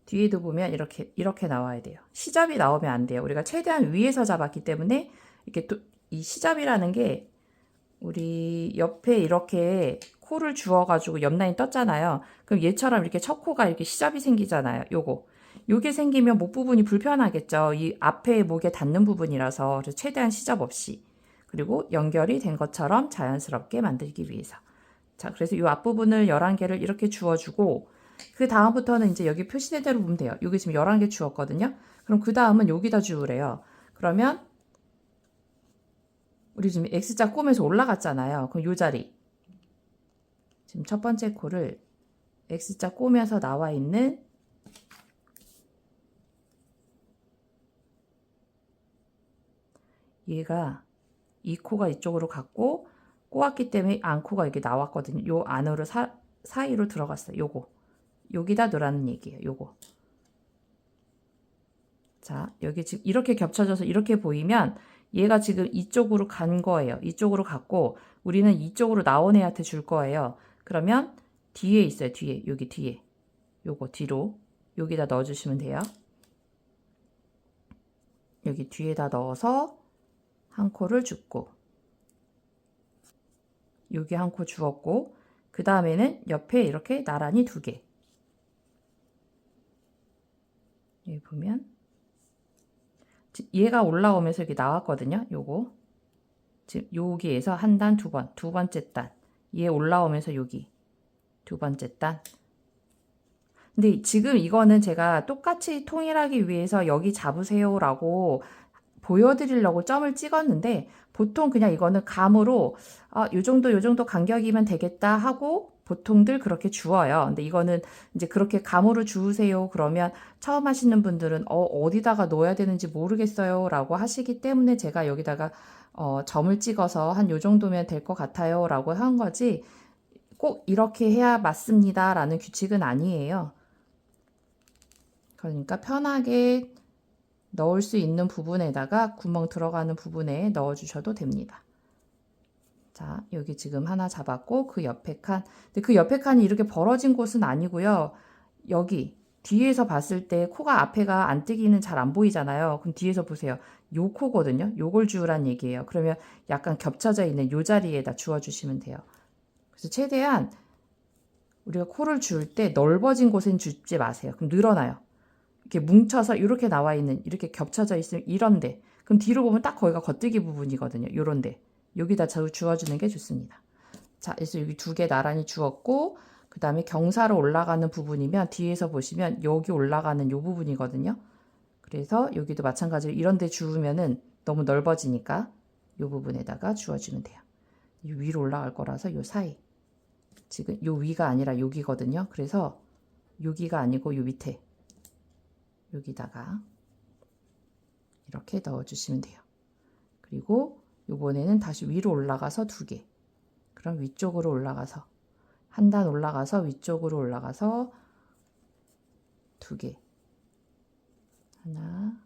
A: 뒤에도 보면 이렇게 나와야 돼요. 시접이 나오면 안 돼요. 우리가 최대한 위에서 잡았기 때문에 이렇게 또 이 시접이라는 게 우리 옆에 이렇게 코를 주어가지고 옆 라인 떴잖아요. 그럼 얘처럼 이렇게 첫 코가 이렇게 시접이 생기잖아요. 요게 생기면 목 부분이 불편하겠죠. 이 앞에 목에 닿는 부분이라서 그래서 최대한 시접 없이 그리고 연결이 된 것처럼 자연스럽게 만들기 위해서 자 그래서 이 앞부분을 11개를 이렇게 주어주고 그 다음부터는 이제 여기 표시된 대로 보면 돼요. 여기 지금 11개 주었거든요. 그럼 그 다음은 여기다 주우래요. 그러면 우리 지금 X자 꼬매서 올라갔잖아요. 그럼 요 자리 지금 첫 번째 코를 X자 꼬면서 나와 있는 얘가 이 코가 이쪽으로 갔고 꼬았기 때문에 안코가 이렇게 나왔거든요. 요 안으로 사이로 들어갔어요. 요거 여기다 넣으라는 얘기예요. 요거 자 여기 지금 이렇게 겹쳐져서 이렇게 보이면 얘가 지금 이쪽으로 간 거예요. 이쪽으로 갔고 우리는 이쪽으로 나온 애한테 줄 거예요. 그러면 뒤에 있어요. 뒤에 여기 뒤에 요거 뒤로 여기다 넣어주시면 돼요. 여기 뒤에다 넣어서 한 코를 줍고 여기 한 코 주었고 그 다음에는 옆에 이렇게 나란히 2개 여기 보면 얘가 올라오면서 여기 나왔거든요. 요거 지금 여기에서 한 단, 두 번째 단 얘 올라오면서 여기 2번째 단 근데 지금 이거는 제가 똑같이 통일하기 위해서 여기 잡으세요 라고 보여드리려고 점을 찍었는데 보통 그냥 이거는 감으로 요 정도 간격이면 되겠다 하고 보통들 그렇게 주어요. 근데 이거는 이제 그렇게 감으로 주우세요 그러면 처음 하시는 분들은 어디다가 넣어야 되는지 모르겠어요 라고 하시기 때문에 제가 여기다가 점을 찍어서 한 요 정도면 될 것 같아요 라고 한 거지 꼭 이렇게 해야 맞습니다 라는 규칙은 아니에요. 그러니까 편하게 넣을 수 있는 부분에다가 구멍 들어가는 부분에 넣어 주셔도 됩니다. 자, 여기 지금 하나 잡았고 그 옆에 칸. 근데 그 옆에 칸이 이렇게 벌어진 곳은 아니고요. 여기 뒤에서 봤을 때 코가 앞에가 안뜨기는 잘 안 보이잖아요. 그럼 뒤에서 보세요. 요 코거든요. 요걸 주우란 얘기예요. 그러면 약간 겹쳐져 있는 요 자리에다 주워 주시면 돼요. 그래서 최대한 우리가 코를 주울 때 넓어진 곳엔 주지 마세요. 그럼 늘어나요. 이렇게 뭉쳐서 이렇게 나와 있는 이렇게 겹쳐져 있으면 이런데 그럼 뒤로 보면 딱 거기가 겉뜨기 부분이거든요. 요런데 여기다 주어주는 게 좋습니다. 자, 그래서 여기 두 개 나란히 주었고 그 다음에 경사로 올라가는 부분이면 뒤에서 보시면 여기 올라가는 요 부분이거든요. 그래서 여기도 마찬가지로 이런 데 주우면은 너무 넓어지니까 요 부분에다가 주어주면 돼요. 이 위로 올라갈 거라서 요 사이. 지금 요 위가 아니라 여기거든요. 그래서 여기가 아니고 요 밑에 여기다가 이렇게 넣어주시면 돼요. 그리고 요번에는 다시 위로 올라가서 두 개. 그럼 위쪽으로 올라가서 한 단 올라가서 위쪽으로 올라가서 두 개. 하나.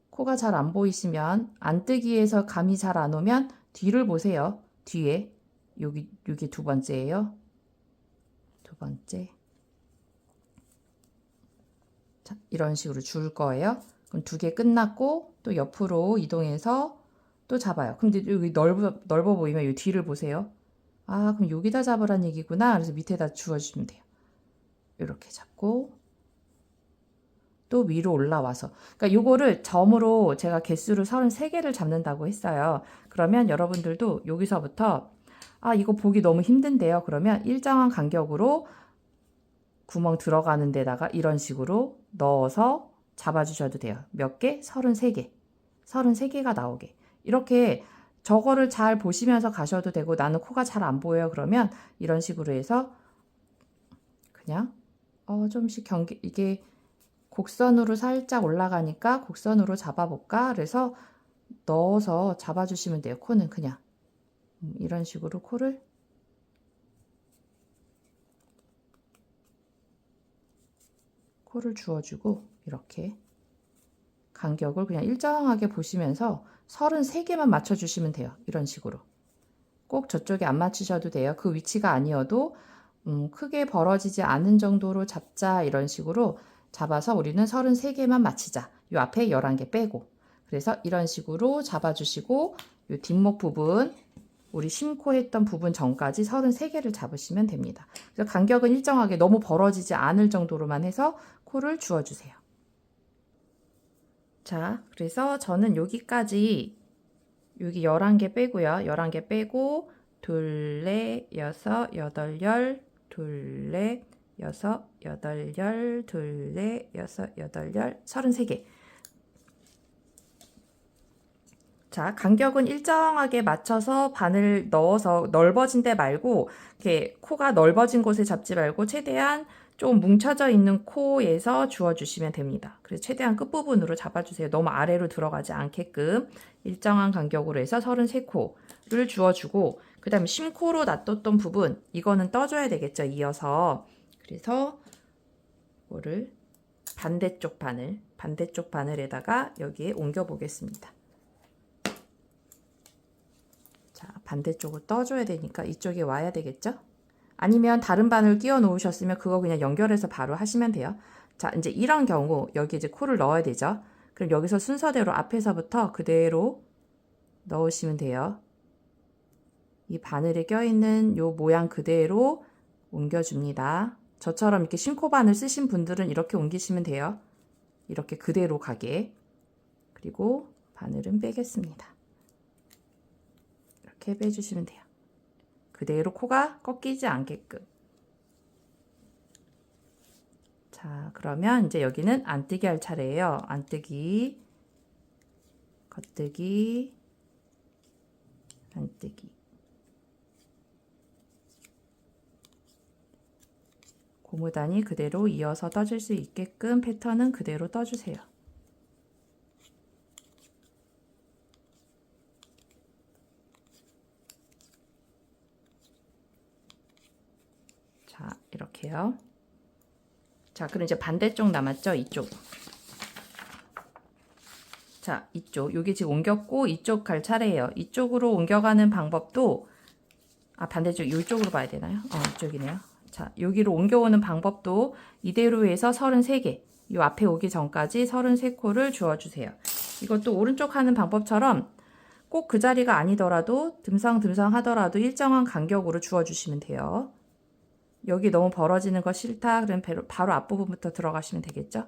A: 코가 잘 안 보이시면 안뜨기에서 감이 잘 안 오면 뒤를 보세요. 뒤에 여기 두 번째예요. 두 번째. 자, 이런 식으로 줄 거예요. 그럼 두 개 끝났고 또 옆으로 이동해서 또 잡아요. 근데 여기 넓어 보이면 이 뒤를 보세요. 아, 그럼 여기다 잡으란 얘기구나. 그래서 밑에다 주워주시면 돼요. 이렇게 잡고 또 위로 올라와서. 그러니까 요거를 점으로 제가 개수를 33개를 잡는다고 했어요. 그러면 여러분들도 여기서부터 아, 이거 보기 너무 힘든데요. 그러면 일정한 간격으로 구멍 들어가는 데다가 이런 식으로 넣어서 잡아주셔도 돼요. 몇 개? 33개. 33개가 나오게. 이렇게 저거를 잘 보시면서 가셔도 되고 나는 코가 잘 안 보여요. 그러면 이런 식으로 해서 그냥 좀씩 이게 곡선으로 살짝 올라가니까 곡선으로 잡아볼까? 그래서 넣어서 잡아주시면 돼요. 코는 그냥 이런 식으로 코를 주워주고 이렇게 간격을 그냥 일정하게 보시면서 33개만 맞춰주시면 돼요. 이런 식으로. 꼭 저쪽에 안 맞추셔도 돼요. 그 위치가 아니어도 크게 벌어지지 않은 정도로 잡자 이런 식으로 잡아서 우리는 33개만 맞히자. 요 앞에 11개 빼고. 그래서 이런 식으로 잡아주시고 요 뒷목 부분 우리 심코 했던 부분 전까지 33개를 잡으시면 됩니다. 그래서 간격은 일정하게 너무 벌어지지 않을 정도로만 해서 코를 주워주세요. 자, 그래서 저는 여기까지 여기 11개 빼고요. 11개 빼고 둘, 넷, 여섯, 여덟, 열, 둘, 넷, 여섯, 여덟, 열, 둘, 넷, 여섯, 여덟, 열, 33개. 자, 간격은 일정하게 맞춰서 바늘 넣어서 넓어진 데 말고 이렇게 코가 넓어진 곳에 잡지 말고 최대한 좀 뭉쳐져 있는 코에서 주워주시면 됩니다. 그래서 최대한 끝부분으로 잡아주세요. 너무 아래로 들어가지 않게끔 일정한 간격으로 해서 33코를 주워주고 그 다음에 심코로 놔뒀던 부분 이거는 떠줘야 되겠죠. 이어서 그래서 이거를 반대쪽 바늘에다가 여기에 옮겨 보겠습니다. 자, 반대쪽을 떠줘야 되니까 이쪽에 와야 되겠죠? 아니면 다른 바늘 끼워 놓으셨으면 그거 그냥 연결해서 바로 하시면 돼요. 자, 이제 이런 경우 여기 이제 코를 넣어야 되죠. 그럼 여기서 순서대로 앞에서부터 그대로 넣으시면 돼요. 이 바늘에 껴있는 요 모양 그대로 옮겨줍니다. 저처럼 이렇게 심코 바늘 쓰신 분들은 이렇게 옮기시면 돼요. 이렇게 그대로 가게. 그리고 바늘은 빼겠습니다. 이렇게 빼주시면 돼요. 그대로 코가 꺾이지 않게끔. 자, 그러면 이제 여기는 안뜨기 할 차례예요. 안뜨기, 겉뜨기, 안뜨기. 고무단이 그대로 이어서 떠줄 수 있게끔 패턴은 그대로 떠주세요. 자, 이렇게요. 자, 그럼 이제 반대쪽 남았죠? 이쪽. 자, 이쪽. 여기 지금 옮겼고 이쪽 갈 차례예요. 이쪽으로 옮겨가는 방법도 반대쪽 이쪽으로 봐야 되나요? 이쪽이네요. 자, 여기로 옮겨오는 방법도 이대로 해서 33개. 이 앞에 오기 전까지 33코를 주워주세요. 이것도 오른쪽 하는 방법처럼 꼭 그 자리가 아니더라도 듬성듬성 하더라도 일정한 간격으로 주워주시면 돼요. 여기 너무 벌어지는 거 싫다. 그럼 바로 앞부분부터 들어가시면 되겠죠?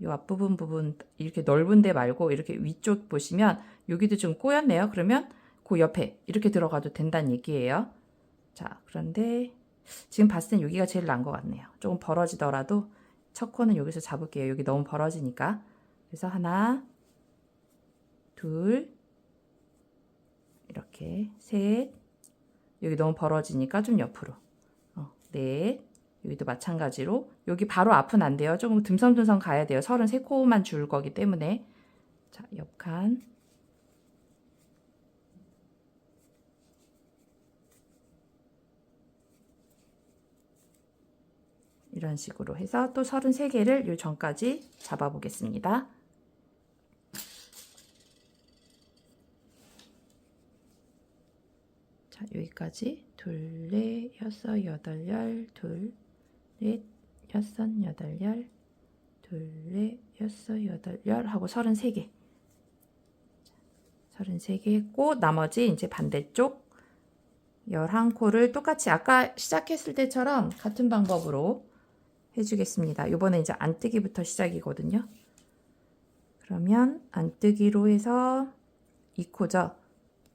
A: 이 앞부분 이렇게 넓은 데 말고 이렇게 위쪽 보시면 여기도 좀 꼬였네요. 그러면 그 옆에 이렇게 들어가도 된다는 얘기예요. 자, 그런데 지금 봤을 땐 여기가 제일 나은 것 같네요. 조금 벌어지더라도 첫 코는 여기서 잡을게요. 여기 너무 벌어지니까. 그래서 하나, 둘, 이렇게 셋, 여기 너무 벌어지니까 좀 옆으로, 넷, 여기도 마찬가지로. 여기 바로 앞은 안 돼요. 조금 듬성듬성 가야 돼요. 33코만 줄 거기 때문에. 자, 옆칸. 이런 식으로 해서 또 33개를 요 전까지 잡아 보겠습니다. 자, 여기까지 둘, 넷, 여섯, 여덟, 열, 둘, 넷, 여섯, 여덟, 열, 둘, 넷, 여섯, 여덟, 열 하고 33개. 33개 했고 나머지 이제 반대쪽 11코를 똑같이 아까 시작했을 때처럼 같은 방법으로 해주겠습니다. 요번에 이제 안뜨기부터 시작이거든요. 그러면 안뜨기로 해서 2코죠.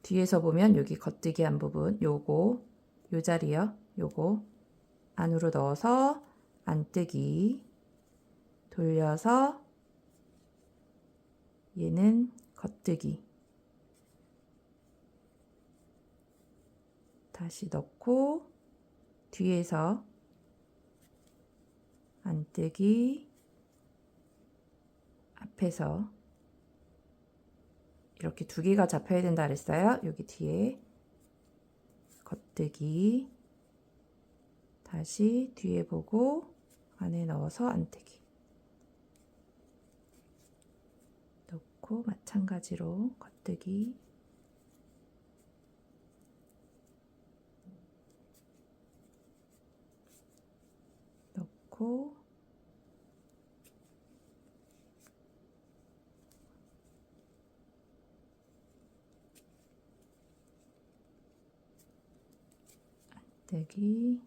A: 뒤에서 보면 여기 겉뜨기 한 부분, 요거, 요 자리요. 요거 안으로 넣어서 안뜨기 돌려서 얘는 겉뜨기 다시 넣고 뒤에서 안뜨기 앞에서 이렇게 두 개가 잡혀야 된다 그랬어요. 여기 뒤에 겉뜨기 다시 뒤에 보고 안에 넣어서 안뜨기 넣고 마찬가지로 겉뜨기 넣고 안뜨기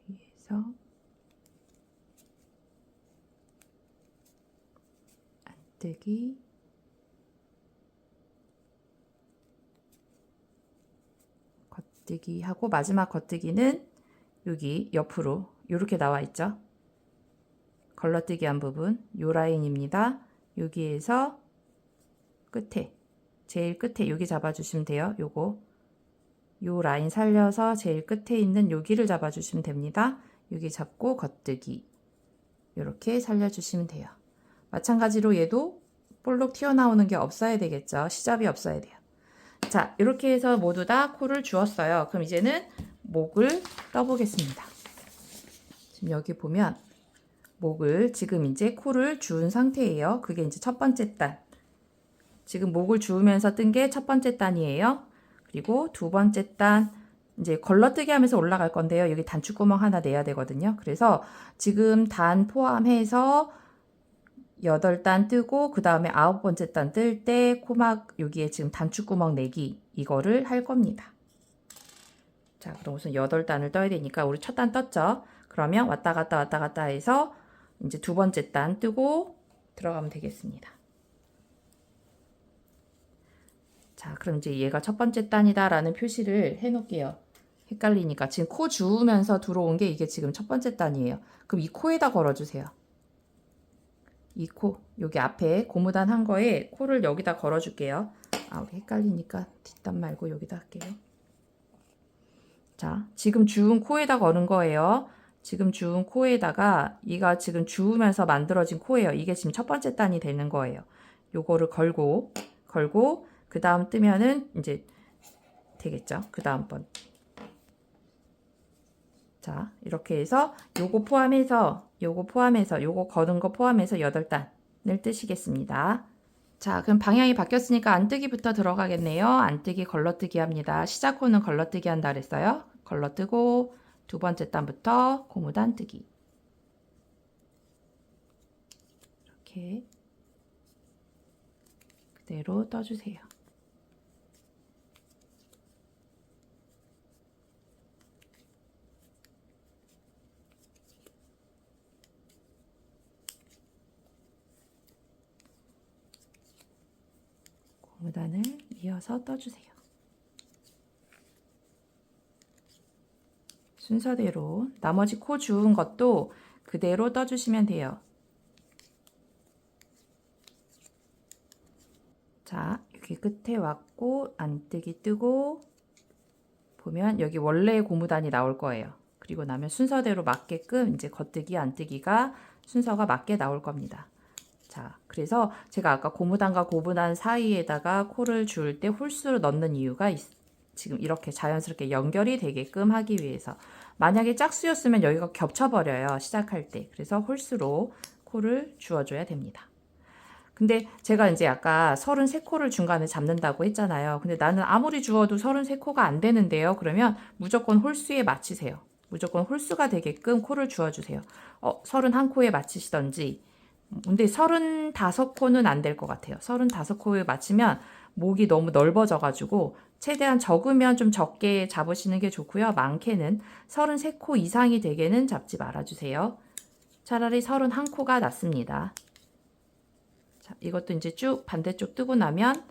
A: 뒤에서 안뜨기 겉뜨기 하고 마지막 겉뜨기는 여기 옆으로 이렇게 나와 있죠. 걸러뜨기 한 부분 요 라인입니다. 여기에서 끝에 제일 끝에 여기 잡아주시면 돼요. 요거 요 라인 살려서 제일 끝에 있는 여기를 잡아주시면 됩니다. 여기 잡고 겉뜨기 이렇게 살려주시면 돼요. 마찬가지로 얘도 볼록 튀어나오는 게 없어야 되겠죠. 시접이 없어야 돼요. 자, 이렇게 해서 모두 다 코를 주었어요. 그럼 이제는 목을 떠보겠습니다. 지금 여기 보면 목을 지금 이제 코를 주운 상태예요. 그게 이제 첫 번째 단. 지금 목을 주우면서 뜬 게 첫 번째 단이에요. 그리고 두 번째 단 이제 걸러뜨기 하면서 올라갈 건데요. 여기 단추구멍 하나 내야 되거든요. 그래서 지금 단 포함해서 8단 뜨고 그 다음에 9번째 단 뜰 때 코막 여기에 지금 단추구멍 내기 이거를 할 겁니다. 자, 그럼 우선 8단을 떠야 되니까 우리 첫 단 떴죠. 그러면 왔다 갔다 해서 이제 두 번째 단 뜨고 들어가면 되겠습니다. 자, 그럼 이제 얘가 첫 번째 단이다 라는 표시를 해 놓을게요. 헷갈리니까 지금 코 주우면서 들어온 게 이게 지금 첫 번째 단이에요. 그럼 이 코에다 걸어주세요. 이 코, 여기 앞에 고무단 한 거에 코를 여기다 걸어줄게요. 아, 우리 헷갈리니까 뒷단 말고 여기다 할게요. 자, 지금 주운 코에다 거는 거예요. 지금 주운 코에다가 이가 지금 주우면서 만들어진 코예요. 이게 지금 첫 번째 단이 되는 거예요. 요거를 걸고 그 다음 뜨면은 이제 되겠죠. 그 다음 번. 자, 이렇게 해서 요거 포함해서 요거 거는 거 포함해서 8단을 뜨시겠습니다. 자, 그럼 방향이 바뀌었으니까 안뜨기부터 들어가겠네요. 안뜨기 걸러뜨기 합니다. 시작 코는 걸러뜨기 한다 그랬어요. 걸러뜨고 두 번째 단부터 고무단 뜨기. 이렇게 그대로 떠주세요. 고무단을 이어서 떠주세요. 순서대로 나머지 코 주운 것도 그대로 떠주시면 돼요. 자, 여기 끝에 왔고 안뜨기 뜨고 보면 여기 원래의 고무단이 나올 거예요. 그리고 나면 순서대로 맞게끔 이제 겉뜨기 안뜨기가 순서가 맞게 나올 겁니다. 자, 그래서 제가 아까 고무단과 고무단 사이에다가 코를 줄 때 홀수로 넣는 이유가 지금 이렇게 자연스럽게 연결이 되게끔 하기 위해서. 만약에 짝수였으면 여기가 겹쳐버려요, 시작할 때. 그래서 홀수로 코를 주어줘야 됩니다. 근데 제가 이제 아까 33코를 중간에 잡는다고 했잖아요. 근데 나는 아무리 주어도 33코가 안 되는데요. 그러면 무조건 홀수에 맞추세요. 무조건 홀수가 되게끔 코를 주어주세요. 31코에 맞추시던지. 근데 35코는 안 될 것 같아요. 35코에 맞추면 목이 너무 넓어져가지고 최대한 적으면 좀 적게 잡으시는 게 좋고요. 많게는 33코 이상이 되게는 잡지 말아주세요. 차라리 31코가 낫습니다. 자, 이것도 이제 쭉 반대쪽 뜨고 나면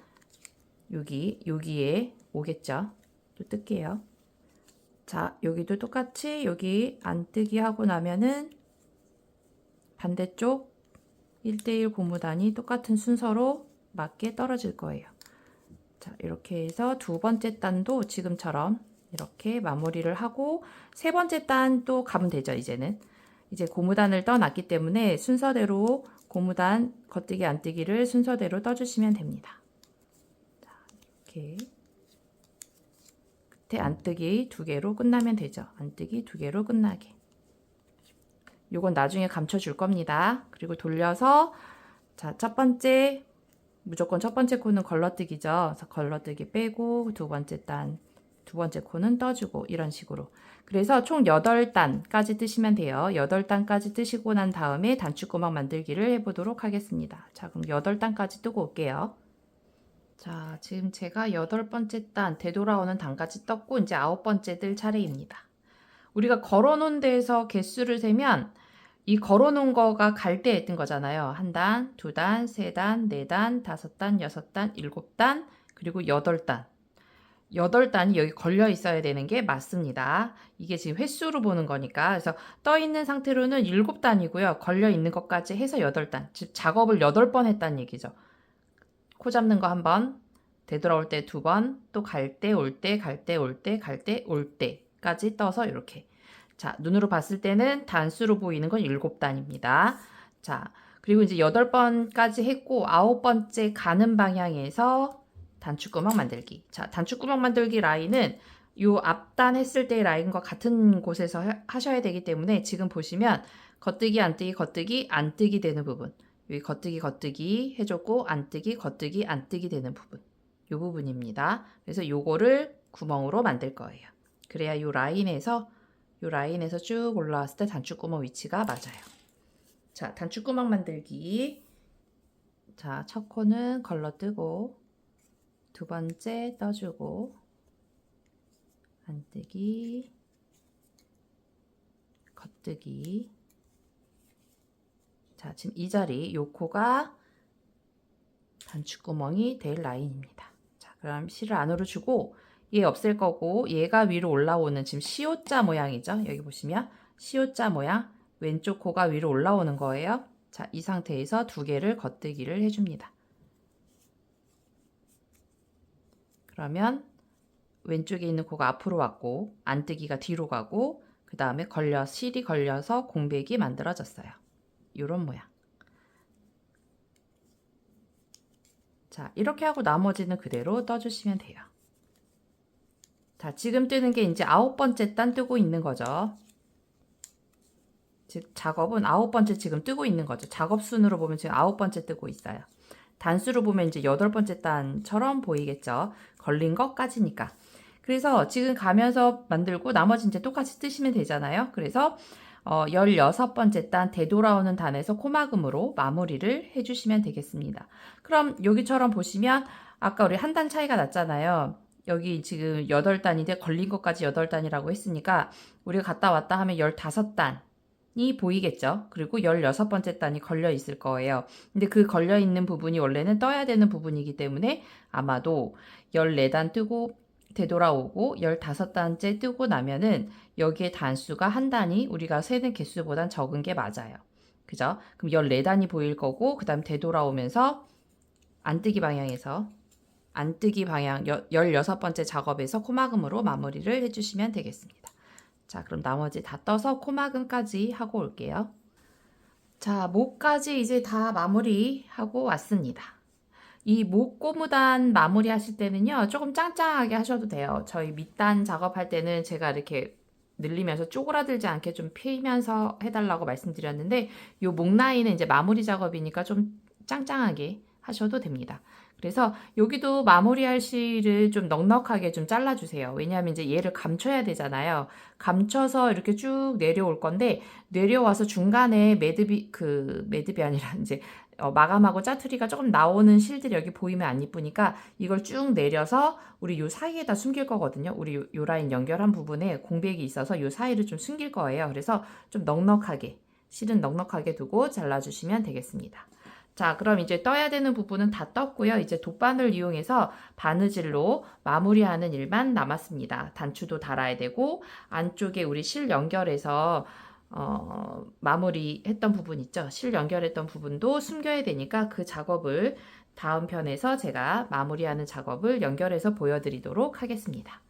A: 여기에 오겠죠. 또 뜰게요. 자, 여기도 똑같이 여기 안뜨기 하고 나면은 반대쪽 1대1 고무단이 똑같은 순서로 맞게 떨어질 거예요. 자, 이렇게 해서 두 번째 단도 지금처럼 이렇게 마무리를 하고 세 번째 단 또 가면 되죠. 이제는 이제 고무단을 떠났기 때문에 순서대로 고무단 겉뜨기 안뜨기를 순서대로 떠주시면 됩니다. 자, 이렇게 끝에 안뜨기 2개로 끝나면 되죠. 안뜨기 2개로 끝나게. 요건 나중에 감춰줄 겁니다. 그리고 돌려서 자, 첫 번째 무조건 첫 번째 코는 걸러뜨기죠. 그래서 걸러뜨기 빼고 두 번째 단, 두 번째 코는 떠주고 이런 식으로. 그래서 총 8단까지 뜨시면 돼요. 8단까지 뜨시고 난 다음에 단추구멍 만들기를 해보도록 하겠습니다. 자, 그럼 8단까지 뜨고 올게요. 자, 지금 제가 8번째 단 되돌아오는 단까지 떴고 이제 9번째 뜰 차례입니다. 우리가 걸어놓은 데에서 개수를 세면 이 걸어놓은 거가 갈 때 뜬 거잖아요. 1단, 2단, 3단, 4단, 5단, 6단, 7단, 그리고 8단. 8단이 여기 걸려 있어야 되는 게 맞습니다. 이게 지금 횟수로 보는 거니까. 그래서 떠 있는 상태로는 7단이고요. 걸려 있는 것까지 해서 8단. 즉 작업을 8번 했다는 얘기죠. 코 잡는 거 1번, 되돌아올 때 2번, 또 갈 때, 올 때, 갈 때, 올 때, 갈 때, 올 때까지 떠서 이렇게. 자, 눈으로 봤을 때는 단수로 보이는 건 7단입니다. 자, 그리고 이제 8번까지 했고 9번째 가는 방향에서 단추구멍 만들기. 자, 단추구멍 만들기 라인은 요 앞단 했을 때의 라인과 같은 곳에서 하셔야 되기 때문에 지금 보시면 겉뜨기, 안뜨기, 겉뜨기, 안뜨기 되는 부분. 여기 겉뜨기, 겉뜨기 해줬고 안뜨기, 겉뜨기, 안뜨기 되는 부분. 요 부분입니다. 그래서 요거를 구멍으로 만들 거예요. 그래야 요 라인에서 쭉 올라왔을 때 단추구멍 위치가 맞아요. 자, 단추구멍 만들기. 자, 첫 코는 걸러뜨고 두 번째 떠주고 안뜨기, 겉뜨기. 자, 지금 이 자리 요 코가 단추구멍이 될 라인입니다. 자, 그럼 실을 안으로 주고 얘 없앨 거고 얘가 위로 올라오는 지금 시옷자 모양이죠. 여기 보시면 시옷자 모양 왼쪽 코가 위로 올라오는 거예요. 자, 이 상태에서 2개를 겉뜨기를 해줍니다. 그러면 왼쪽에 있는 코가 앞으로 왔고 안뜨기가 뒤로 가고 그 다음에 실이 걸려서 공백이 만들어졌어요. 이런 모양. 자, 이렇게 하고 나머지는 그대로 떠주시면 돼요. 자, 지금 뜨는 게 이제 9번째 단 뜨고 있는 거죠. 즉 작업은 9번째 지금 뜨고 있는 거죠. 작업 순으로 보면 지금 9번째 뜨고 있어요. 단수로 보면 이제 8번째 단처럼 보이겠죠. 걸린 것까지니까. 그래서 지금 가면서 만들고 나머지 이제 똑같이 뜨시면 되잖아요. 그래서 16번째 단 되돌아오는 단에서 코막음으로 마무리를 해주시면 되겠습니다. 그럼 여기처럼 보시면 아까 우리 한 단 차이가 났잖아요. 여기 지금 8단인데 걸린 것까지 8단이라고 했으니까 우리가 갔다 왔다 하면 15단 보이겠죠. 그리고 16번째 단이 걸려 있을 거예요. 근데 그 걸려 있는 부분이 원래는 떠야 되는 부분이기 때문에 아마도 14단 뜨고 되돌아오고 15단째 뜨고 나면은 여기에 단수가 한 단이 우리가 세는 개수보단 적은 게 맞아요. 그죠? 그럼 14단이 보일 거고, 그 다음 되돌아오면서 안뜨기 방향에서, 안뜨기 방향 16번째 작업에서 코막음으로 마무리를 해주시면 되겠습니다. 자, 그럼 나머지 다 떠서 코막음까지 하고 올게요. 자, 목까지 이제 다 마무리하고 왔습니다. 이 목 고무단 마무리 하실 때는요, 조금 짱짱하게 하셔도 돼요. 저희 밑단 작업할 때는 제가 이렇게 늘리면서 쪼그라들지 않게 좀 피면서 해달라고 말씀드렸는데, 요 목 라인은 이제 마무리 작업이니까 좀 짱짱하게 하셔도 됩니다. 그래서 여기도 마무리할 실을 좀 넉넉하게 좀 잘라주세요. 왜냐하면 이제 얘를 감춰야 되잖아요. 감춰서 이렇게 쭉 내려올 건데, 내려와서 중간에 매듭이 아니라 이제 마감하고 짜투리가 조금 나오는 실들이 여기 보이면 안 이쁘니까 이걸 쭉 내려서 우리 요 사이에다 숨길 거거든요. 우리 요 라인 연결한 부분에 공백이 있어서 요 사이를 좀 숨길 거예요. 그래서 좀 넉넉하게, 실은 넉넉하게 두고 잘라주시면 되겠습니다. 자, 그럼 이제 떠야 되는 부분은 다 떴고요. 이제 돗바늘 이용해서 바느질로 마무리하는 일만 남았습니다. 단추도 달아야 되고, 안쪽에 우리 실 연결해서 마무리했던 부분 있죠. 실 연결했던 부분도 숨겨야 되니까 그 작업을 다음 편에서 제가 마무리하는 작업을 연결해서 보여드리도록 하겠습니다.